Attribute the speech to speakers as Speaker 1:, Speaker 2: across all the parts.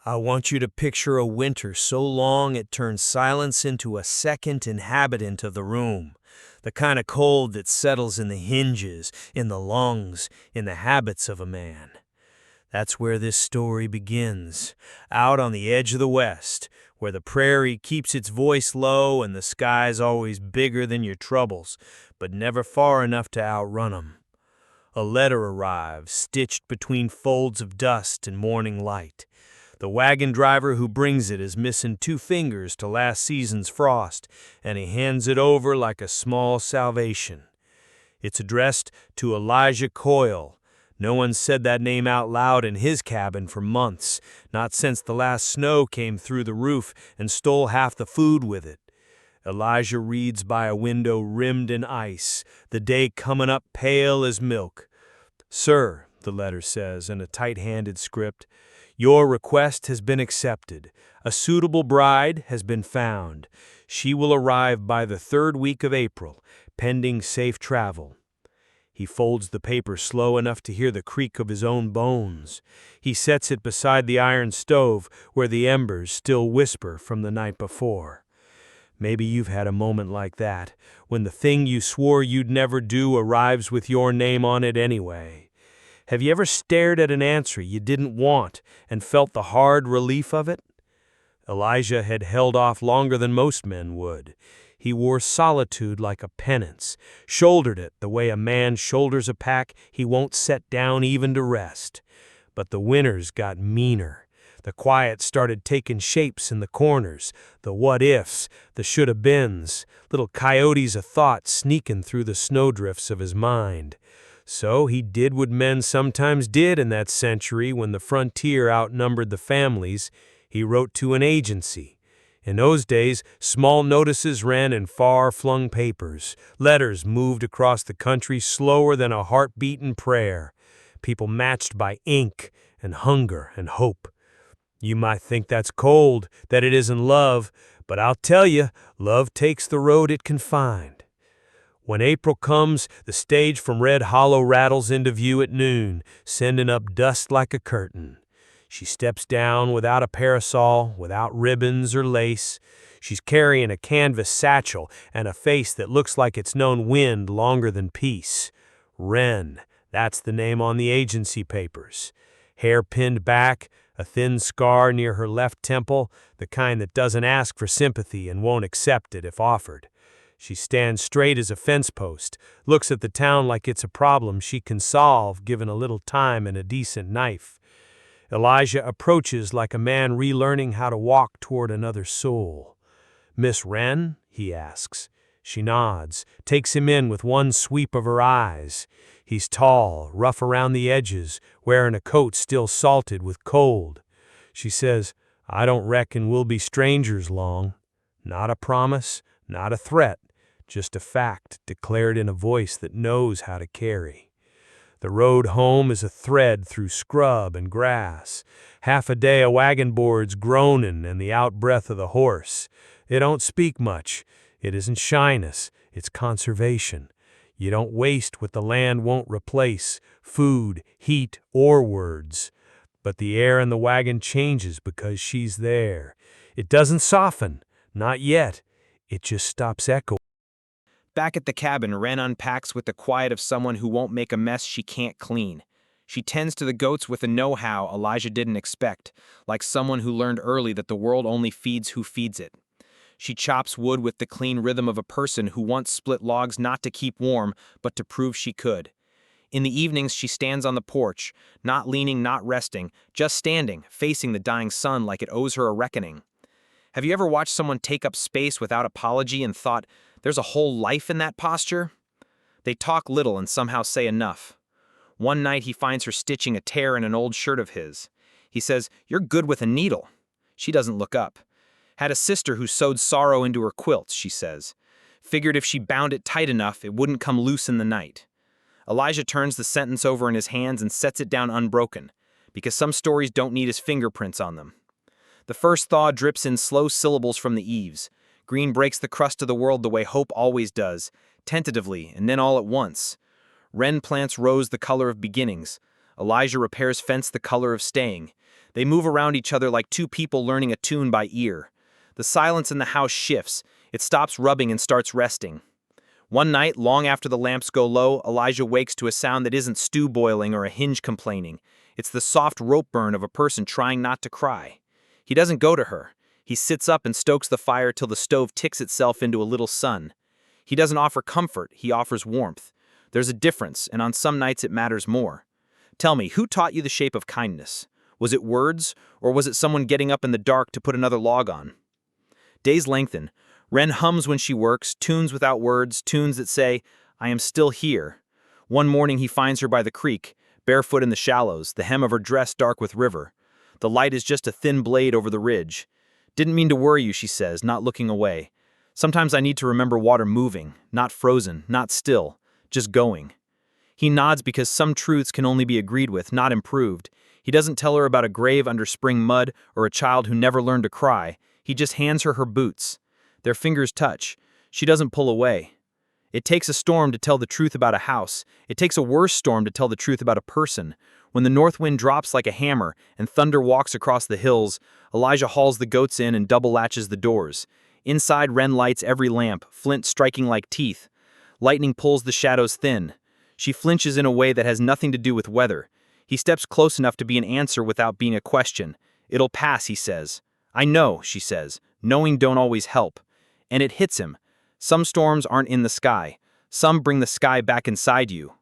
Speaker 1: I want you to picture a winter so long it turns silence into a second inhabitant of the room. The kind of cold that settles in the hinges, in the lungs, in the habits of a man. That's where this story begins, out on the edge of the West, where the prairie keeps its voice low and the sky's always bigger than your troubles, but never far enough to outrun 'em. A letter arrives, stitched between folds of dust and morning light. The wagon driver who brings it is missing 2 fingers to last season's frost, and he hands it over like a small salvation. It's addressed to Elijah Coyle. No one said that name out loud in his cabin for months, not since the last snow came through the roof and stole half the food with it. Elijah reads by a window rimmed in ice, the day coming up pale as milk. "Sir," the letter says in a tight-handed script, "your request has been accepted. A suitable bride has been found. She will arrive by the 3rd week of April, pending safe travel." He folds the paper slow enough to hear the creak of his own bones. He sets it beside the iron stove where the embers still whisper from the night before. Maybe you've had a moment like that, when the thing you swore you'd never do arrives with your name on it anyway. Have you ever stared at an answer you didn't want and felt the hard relief of it? Elijah had held off longer than most men would. He wore solitude like a penance, shouldered it the way a man shoulders a pack he won't set down even to rest. But the winters got meaner. The quiet started taking shapes in the corners, the what-ifs, the should-have-beens, little coyotes of thought sneaking through the snowdrifts of his mind. So he did what men sometimes did in that century when the frontier outnumbered the families. He wrote to an agency. In those days, small notices ran in far-flung papers. Letters moved across the country slower than a heart-beating prayer. People matched by ink and hunger and hope. You might think that's cold, that it isn't love, but I'll tell you, love takes the road it can find. When April comes, the stage from Red Hollow rattles into view at noon, sending up dust like a curtain. She steps down without a parasol, without ribbons or lace. She's carrying a canvas satchel and a face that looks like it's known wind longer than peace. Wren, that's the name on the agency papers. Hair pinned back, a thin scar near her left temple, the kind that doesn't ask for sympathy and won't accept it if offered. She stands straight as a fence post, looks at the town like it's a problem she can solve given a little time and a decent knife. Elijah approaches like a man relearning how to walk toward another soul. "Miss Wren?" he asks. She nods, takes him in with one sweep of her eyes. He's tall, rough around the edges, wearing a coat still salted with cold. She says, "I don't reckon we'll be strangers long." Not a promise, not a threat, just a fact declared in a voice that knows how to carry. The road home is a thread through scrub and grass. Half a day of wagon boards groaning and the out-breath of the horse. It don't speak much. It isn't shyness, it's conservation. You don't waste what the land won't replace, food, heat, or words. But the air in the wagon changes because she's there. It doesn't soften, not yet. It just stops echoing.
Speaker 2: Back at the cabin, Wren unpacks with the quiet of someone who won't make a mess she can't clean. She tends to the goats with a know-how Elijah didn't expect, like someone who learned early that the world only feeds who feeds it. She chops wood with the clean rhythm of a person who once split logs not to keep warm, but to prove she could. In the evenings, she stands on the porch, not leaning, not resting, just standing, facing the dying sun like it owes her a reckoning. Have you ever watched someone take up space without apology and thought, there's a whole life in that posture? They talk little and somehow say enough. One night he finds her stitching a tear in an old shirt of his. He says, "You're good with a needle." She doesn't look up. "Had a sister who sewed sorrow into her quilts," she says. "Figured if she bound it tight enough, it wouldn't come loose in the night." Elijah turns the sentence over in his hands and sets it down unbroken, because some stories don't need his fingerprints on them. The first thaw drips in slow syllables from the eaves. Green breaks the crust of the world the way hope always does, tentatively and then all at once. Wren plants rose the color of beginnings. Elijah repairs fence the color of staying. They move around each other like two people learning a tune by ear. The silence in the house shifts. It stops rubbing and starts resting. One night, long after the lamps go low, Elijah wakes to a sound that isn't stew boiling or a hinge complaining. It's the soft rope burn of a person trying not to cry. He doesn't go to her. He sits up and stokes the fire till the stove ticks itself into a little sun. He doesn't offer comfort, he offers warmth. There's a difference, and on some nights it matters more. Tell me, who taught you the shape of kindness? Was it words, or was it someone getting up in the dark to put another log on? Days lengthen. Wren hums when she works, tunes without words, tunes that say, "I am still here." One morning he finds her by the creek, barefoot in the shallows, the hem of her dress dark with river. The light is just a thin blade over the ridge. "Didn't mean to worry you," she says, not looking away. "Sometimes I need to remember water moving, not frozen, not still, just going." He nods because some truths can only be agreed with, not improved. He doesn't tell her about a grave under spring mud or a child who never learned to cry. He just hands her her boots. Their fingers touch. She doesn't pull away. It takes a storm to tell the truth about a house. It takes a worse storm to tell the truth about a person. When the north wind drops like a hammer and thunder walks across the hills, Elijah hauls the goats in and double latches the doors. Inside, Wren lights every lamp, flint striking like teeth. Lightning pulls the shadows thin. She flinches in a way that has nothing to do with weather. He steps close enough to be an answer without being a question. "It'll pass," he says. "I know," she says. "Knowing don't always help." And it hits him. Some storms aren't in the sky. Some bring the sky back inside you.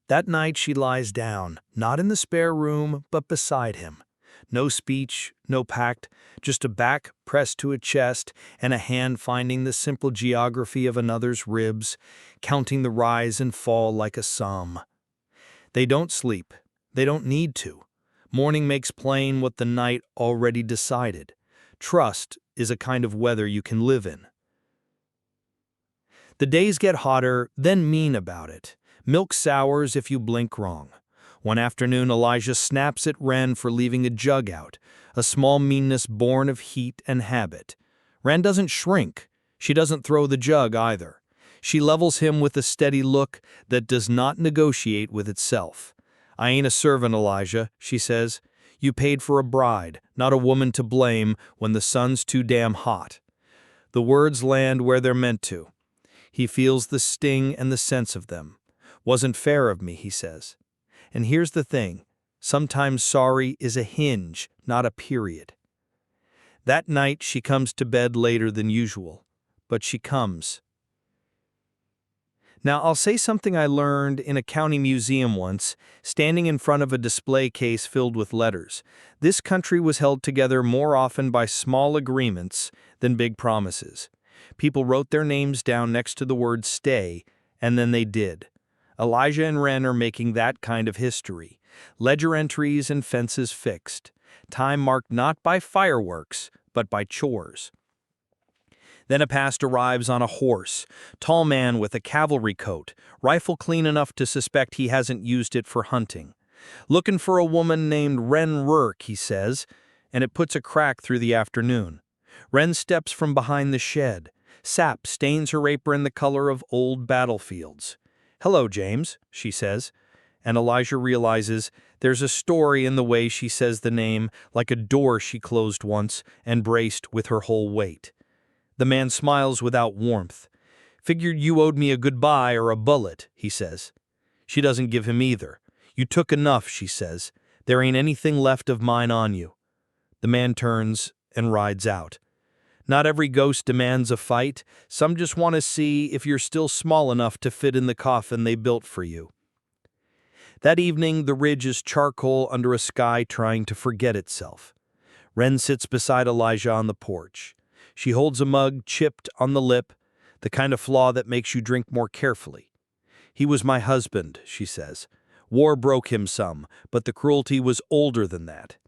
Speaker 1: That night she lies down, not in the spare room, but beside him. No speech, no pact, just a back pressed to a chest and a hand finding the simple geography of another's ribs, counting the rise and fall like a psalm. They don't sleep. They don't need to. Morning makes plain what the night already decided. Trust is a kind of weather you can live in. The days get hotter, then mean about it. Milk sours if you blink wrong. One afternoon, Elijah snaps at Wren for leaving a jug out, a small meanness born of heat and habit. Wren doesn't shrink. She doesn't throw the jug either. She levels him with a steady look that does not negotiate with itself. "I ain't a servant, Elijah," she says. "You paid for a bride, not a woman to blame when the sun's too damn hot." The words land where they're meant to. He feels the sting and the sense of them. "Wasn't fair of me," he says. And here's the thing. Sometimes sorry is a hinge, not a period. That night she comes to bed later than usual. But she comes. Now, I'll say something I learned in a county museum once, standing in front of a display case filled with letters. This country was held together more often by small agreements than big promises. People wrote their names down next to the word stay, and then they did. Elijah and Wren are making that kind of history. Ledger entries and fences fixed. Time marked not by fireworks, but by chores. Then a past arrives on a horse, tall man with a cavalry coat, rifle clean enough to suspect he hasn't used it for hunting. "Looking for a woman named Wren Rourke," he says, and it puts a crack through the afternoon. Wren steps from behind the shed. Sap stains her apron the color of old battlefields. "Hello, James," she says, and Elijah realizes there's a story in the way she says the name, like a door she closed once and braced with her whole weight. The man smiles without warmth. "Figured you owed me a goodbye or a bullet," he says. She doesn't give him either. "You took enough," she says. "There ain't anything left of mine on you." The man turns and rides out. Not every ghost demands a fight. Some just want to see if you're still small enough to fit in the coffin they built for you. That evening, the ridge is charcoal under a sky trying to forget itself. Wren sits beside Elijah on the porch. She holds a mug chipped on the lip, the kind of flaw that makes you drink more carefully. "He was my husband," she says. "War broke him some, but the cruelty was older than that."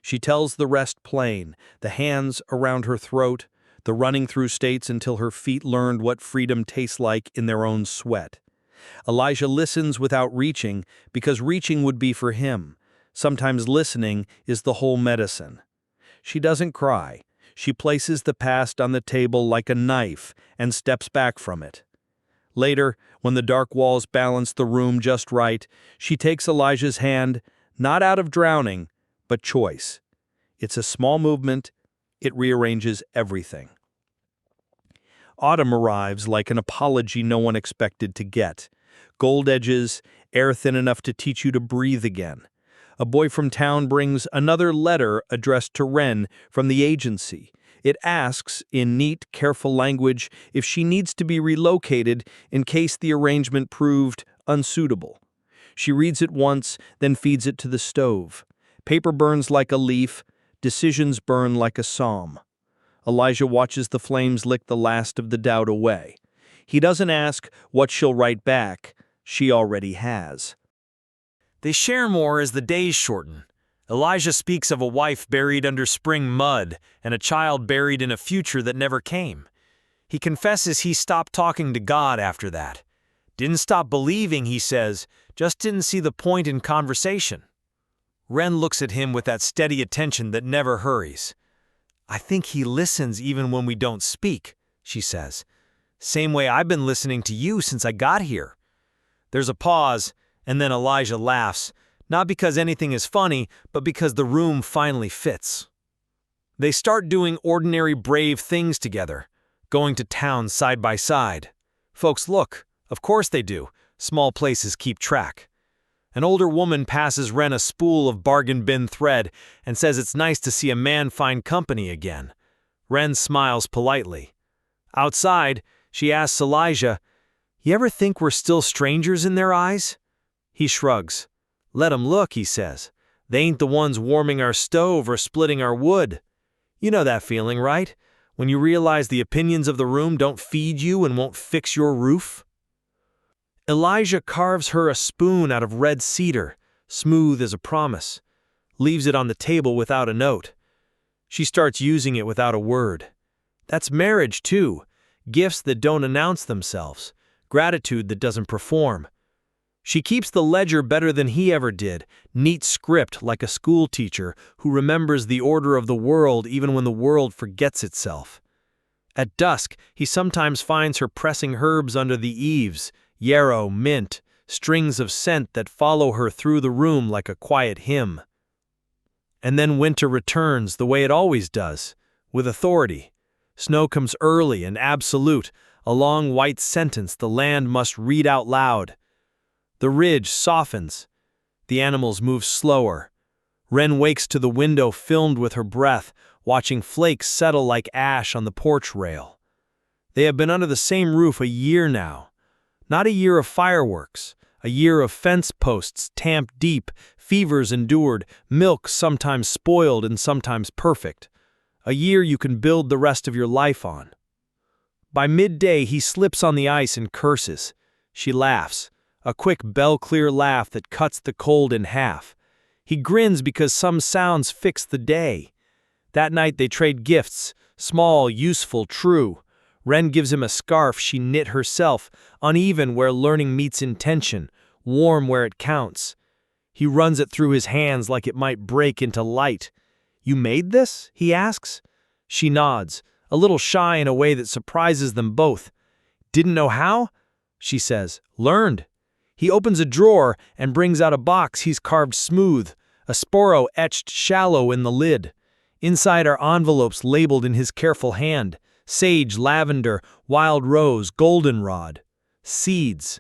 Speaker 1: She tells the rest plain, the hands around her throat, the running through states until her feet learned what freedom tastes like in their own sweat. Elijah listens without reaching, because reaching would be for him. Sometimes listening is the whole medicine. She doesn't cry. She places the past on the table like a knife and steps back from it. Later, when the dark walls balance the room just right, she takes Elijah's hand, not out of drowning,
Speaker 3: but choice. It's a small movement. It rearranges everything. Autumn arrives like an apology no one expected to get. Gold edges, air thin enough to teach you to breathe again. A boy from town brings another letter addressed to Wren from the agency. It asks, in neat, careful language, if she needs to be relocated in case the arrangement proved unsuitable. She reads it once, then feeds it to the stove. Paper burns like a leaf, decisions burn like a psalm. Elijah watches the flames lick the last of the doubt away. He doesn't ask what she'll write back. She already has.
Speaker 1: They share more as the days shorten. Elijah speaks of a wife buried under spring mud and a child buried in a future that never came. He confesses he stopped talking to God after that. Didn't stop believing, he says, just didn't see the point in conversation. Wren looks at him with that steady attention that never hurries. I think he listens even when we don't speak, she says. Same way I've been listening to you since I got here. There's a pause, and then Elijah laughs, not because anything is funny, but because the room finally fits. They start doing ordinary brave things together, going to town side by side. Folks look, of course they do. Small places keep track. An older woman passes Wren a spool of bargain bin thread and says it's nice to see a man find company again. Wren smiles politely. Outside, she asks Elijah, "You ever think we're still strangers in their eyes?" He shrugs. "Let 'em look," he says. "They ain't the ones warming our stove or splitting our wood." You know that feeling, right? When you realize the opinions of the room don't feed you and won't fix your roof? Elijah carves her a spoon out of red cedar, smooth as a promise, leaves it on the table without a note. She starts using it without a word. That's marriage, too. Gifts that don't announce themselves, gratitude that doesn't perform. She keeps the ledger better than he ever did, neat script like a school teacher who remembers the order of the world even when the world forgets itself. At dusk, he sometimes finds her pressing herbs under the eaves, yarrow, mint, strings of scent that follow her through the room like a quiet hymn. And then winter returns the way it always does, with authority. Snow comes early and absolute, a long white sentence the land must read out loud. The ridge softens. The animals move slower. Wren wakes to the window filmed with her breath, watching flakes settle like ash on the porch rail. They have been under the same roof a year now. Not a year of fireworks, a year of fence posts tamped deep, fevers endured, milk sometimes spoiled and sometimes perfect. A year you can build the rest of your life on. By midday, he slips on the ice and curses. She laughs, a quick bell-clear laugh that cuts the cold in half. He grins because some sounds fix the day. That night they trade gifts, small, useful, true. Wren gives him a scarf she knit herself, uneven where learning meets intention, warm where it counts. He runs it through his hands like it might break into light. "You made this?" he asks. She nods, a little shy in a way that surprises them both. "Didn't know how?" she says. "Learned." He opens a drawer and brings out a box he's carved smooth, a Sporo etched shallow in the lid. Inside are envelopes labeled in his careful hand. Sage, lavender, wild rose, goldenrod. Seeds.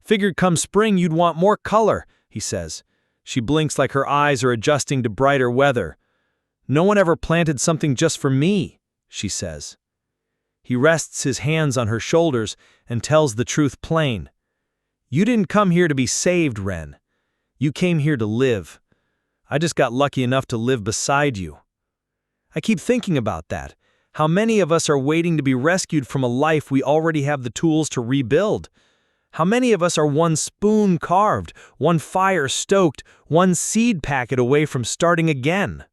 Speaker 1: "Figured come spring you'd want more color," he says. She blinks like her eyes are adjusting to brighter weather. "No one ever planted something just for me," she says. He rests his hands on her shoulders and tells the truth plain. "You didn't come here to be saved, Wren. You came here to live. I just got lucky enough to live beside you." I keep thinking about that. How many of us are waiting to be rescued from a life we already have the tools to rebuild? How many of us are one spoon carved, one fire stoked, one seed packet away from starting again?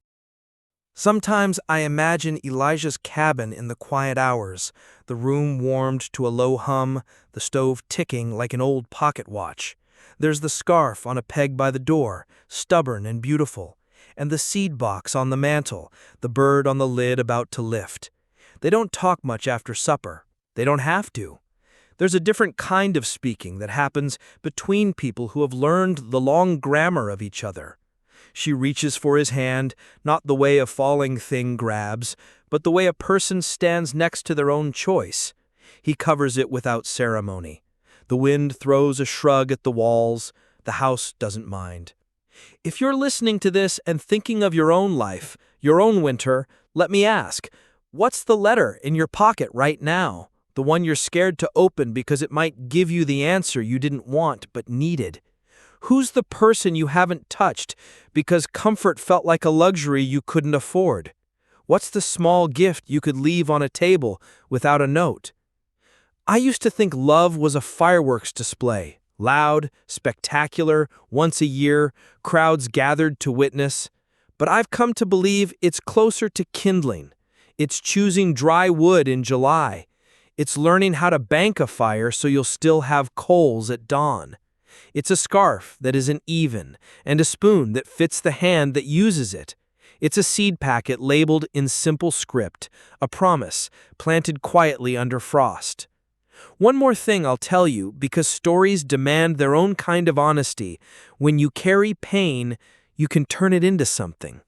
Speaker 1: Sometimes I imagine Elijah's cabin in the quiet hours, the room warmed to a low hum, the stove ticking like an old pocket watch. There's the scarf on a peg by the door, stubborn and beautiful, and the seed box on the mantel, the bird on the lid about to lift. They don't talk much after supper. They don't have to. There's a different kind of speaking that happens between people who have learned the long grammar of each other. She reaches for his hand, not the way a falling thing grabs, but the way a person stands next to their own choice. He covers it without ceremony. The wind throws a shrug at the walls. The house doesn't mind. If you're listening to this and thinking of your own life, your own winter, let me ask, what's the letter in your pocket right now? The one you're scared to open because it might give you the answer you didn't want but needed. Who's the person you haven't touched because comfort felt like a luxury you couldn't afford? What's the small gift you could leave on a table without a note? I used to think love was a fireworks display, loud, spectacular, once a year, crowds gathered to witness. But I've come to believe it's closer to kindling. It's choosing dry wood in July. It's learning how to bank a fire so you'll still have coals at dawn. It's a scarf that isn't even, and a spoon that fits the hand that uses it. It's a seed packet labeled in simple script, a promise, planted quietly under frost. One more thing I'll tell you, because stories demand their own kind of honesty. When you carry pain, you can turn it into something.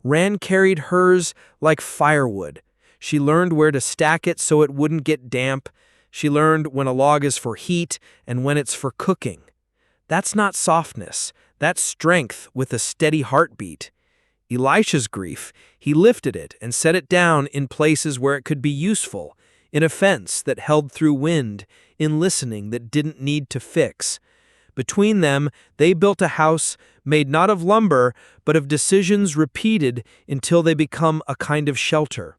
Speaker 1: Ran carried hers like firewood. She learned where to stack it so it wouldn't get damp. She learned when a log is for heat and when it's for cooking. That's not softness. That's strength with a steady heartbeat. Elisha's grief, he lifted it and set it down in places where it could be useful, in a fence that held through wind, in listening that didn't need to fix. Between them, they built a house made not of lumber, but of decisions repeated until they become a kind of shelter.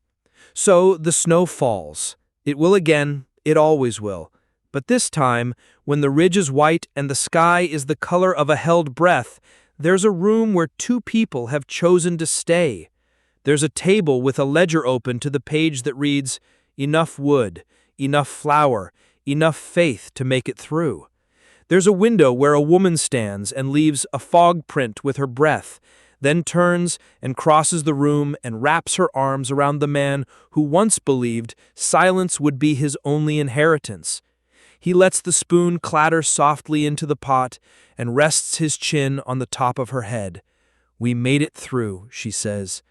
Speaker 1: So the snow falls. It will again, it always will. But this time, when the ridge is white and the sky is the color of a held breath, there's a room where two people have chosen to stay. There's a table with a ledger open to the page that reads, "Enough wood, enough flour, enough faith to make it through." There's a window where a woman stands and leaves a fog print with her breath, then turns and crosses the room and wraps her arms around the man who once believed silence would be his only inheritance. He lets the spoon clatter softly into the pot and rests his chin on the top of her head. "We made it through," she says.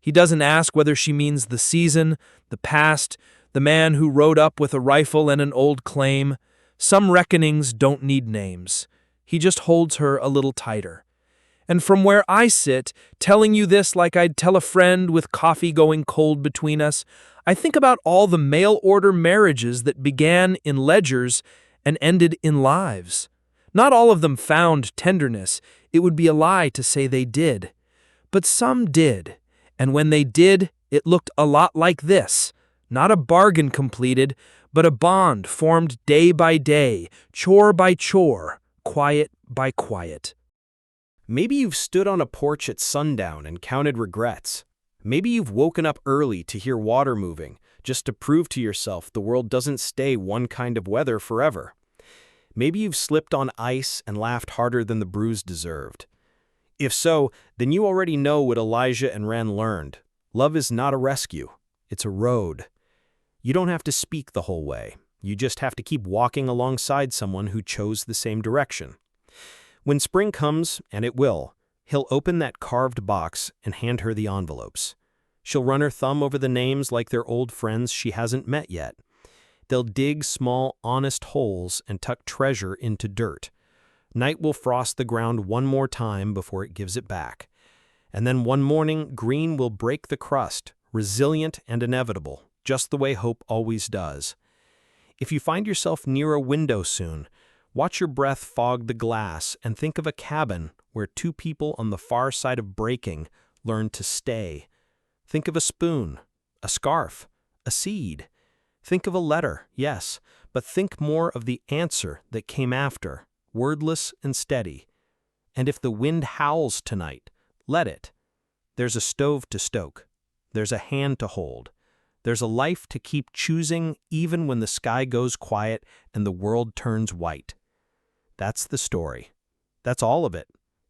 Speaker 1: He doesn't ask whether she means the season, the past, the man who rode up with a rifle and an old claim. Some reckonings don't need names. He just holds her a little tighter. And from where I sit, telling you this like I'd tell a friend with coffee going cold between us, I think about all the mail-order marriages that began in ledgers and ended in lives. Not all of them found tenderness. It would be a lie to say they did. But some did. And when they did, it looked a lot like this. Not a bargain completed, but a bond formed day by day, chore by chore, quiet by quiet.
Speaker 2: Maybe you've stood on a porch at sundown and counted regrets. Maybe you've woken up early to hear water moving, just to prove to yourself the world doesn't stay one kind of weather forever. Maybe you've slipped on ice and laughed harder than the bruise deserved. If so, then you already know what Elijah and Ren learned. Love is not a rescue. It's a road. You don't have to speak the whole way. You just have to keep walking alongside someone who chose the same direction. When spring comes, and it will, he'll open that carved box and hand her the envelopes. She'll run her thumb over the names like they're old friends she hasn't met yet. They'll dig small, honest holes and tuck treasure into dirt. Night will frost the ground one more time before it gives it back. And then one morning, green will break the crust, resilient and inevitable, just the way hope always does. If you find yourself near a window soon, watch your breath fog the glass and think of a cabin where two people on the far side of breaking learn to stay. Think of a spoon, a scarf, a seed. Think of a letter, yes, but think more of the answer that came after, wordless and steady. And if the wind howls tonight, let it. There's a stove to stoke. There's a hand to hold. There's a life to keep choosing even when the sky goes quiet and the world turns white. That's the story. That's all of it,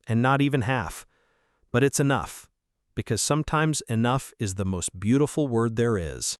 Speaker 2: and not even half. But it's enough, because sometimes enough is the most beautiful word there is.